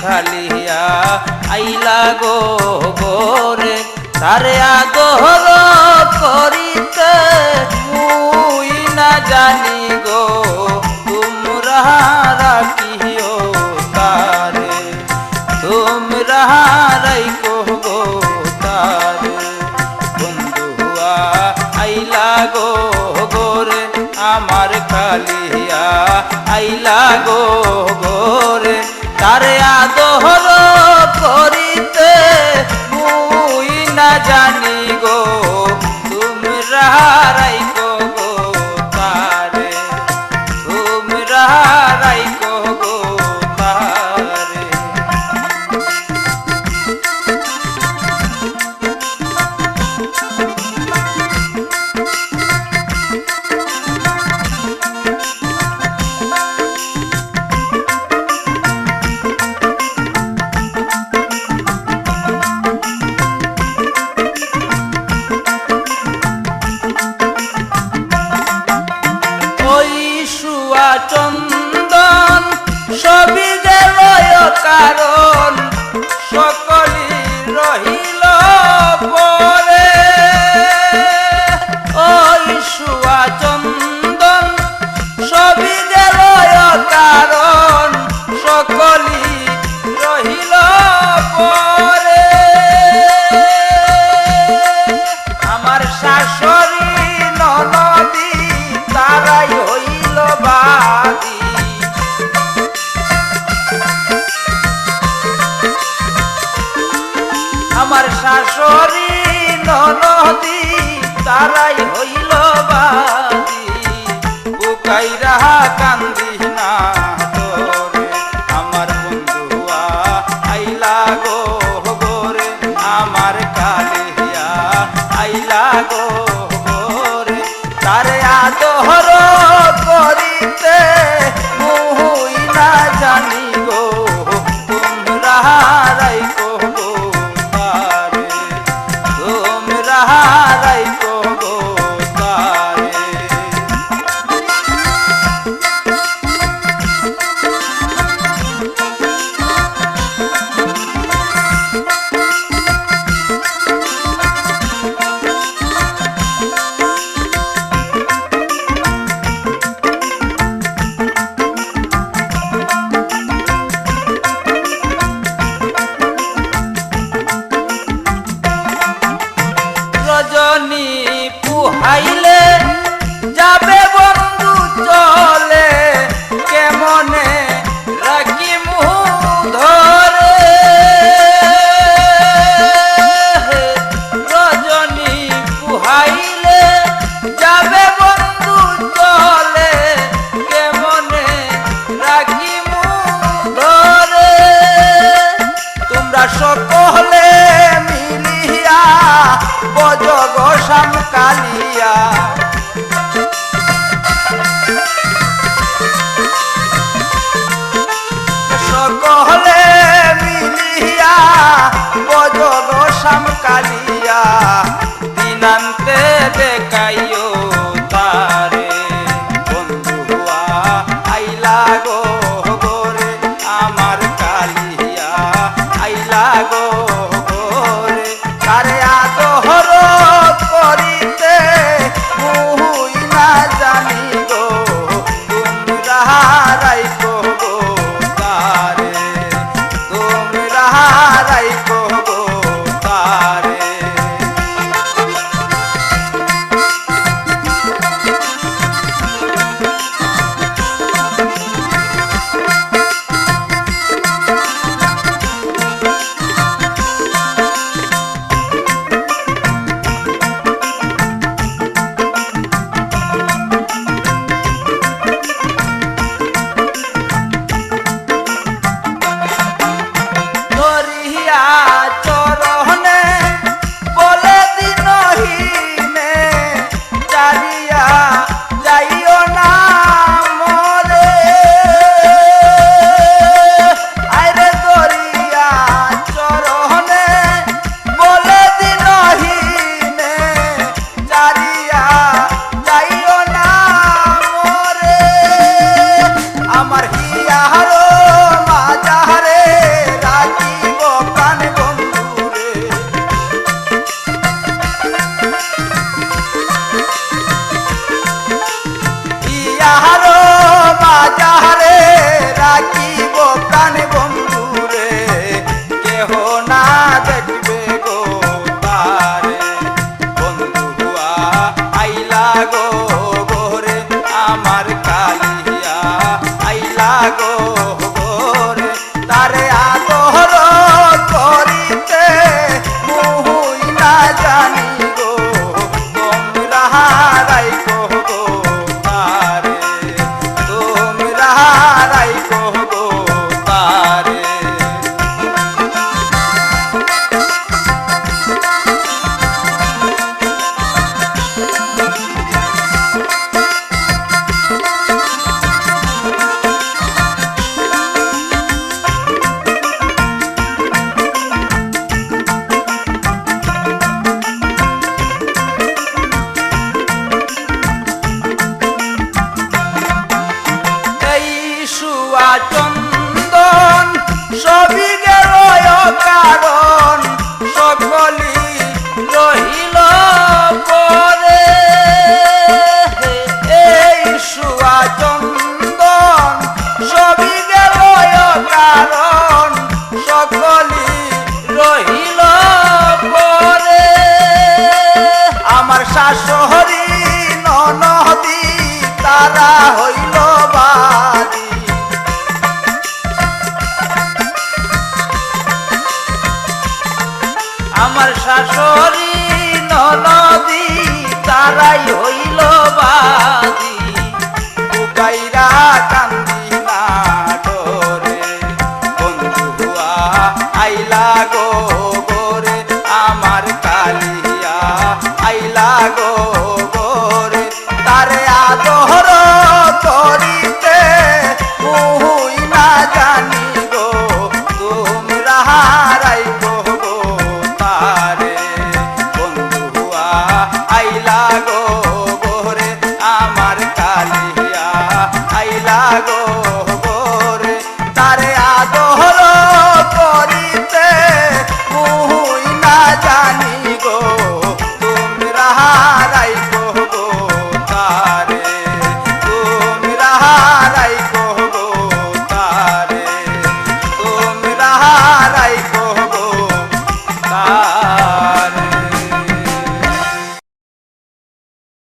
খালিয়া আইলা গো গোরে তারে আদর করিতে মুই না জানি গো তোমরা রাখিও তারে তোমরা রাইকো গো তারে বন্ধুয়া আইলা গো গোরে আমার খালিয়া আইলা গো গোরে তারে আদর করিতে মুই না জানি গো তোমরা রাইকো গো তারে তোমরা রাইকো গো তারে চন্দন সবই গেল কারণ সকলি রহিল পরে ওই সুয়া চন্দন সবই গেল কারণ সকলি রহিল পরে আমার শাশুড়ি ননদি তারাই হইল বাদী আমার শাশুড়ি ননদি তারাই হইল বাদী বুকাইরা কান্দি না তোরে আমার বন্ধুয়া আইলা গো গোরে আমার কালিয়া আইলা গো গোরে তারে আদর করিতে মুই না জানি গো তোমরা রাইকো গো তারে তোমরা রাইকো গো তারে রজনী পুহাইলে যাবে বন্ধু চলে কেমনে রাখি মুহ ধরে রজনী পুহাইলে যাবে বন্ধু চলে কেমনে রাখি মুহ ধরে তোমরা সকলে মিলিয়া বজগ শাম কালিয়া সকলে মিলিয়া বজগ শাম কালিয়া দিনান্তে দেখাইও তারে বন্ধুয়া আইলা গো গোরে আমার কালিয়া আইলা গো গোরে তারে আদর করিতে মুই না জানি গো তোমরা রাইকো গো তারে তোমরা রাইকো গো তারে শাশুড়ি ননদি তারা হইল বাদী। আমার শাশুড়ি ননদি তারাই হইল বাদী। বুকাইরা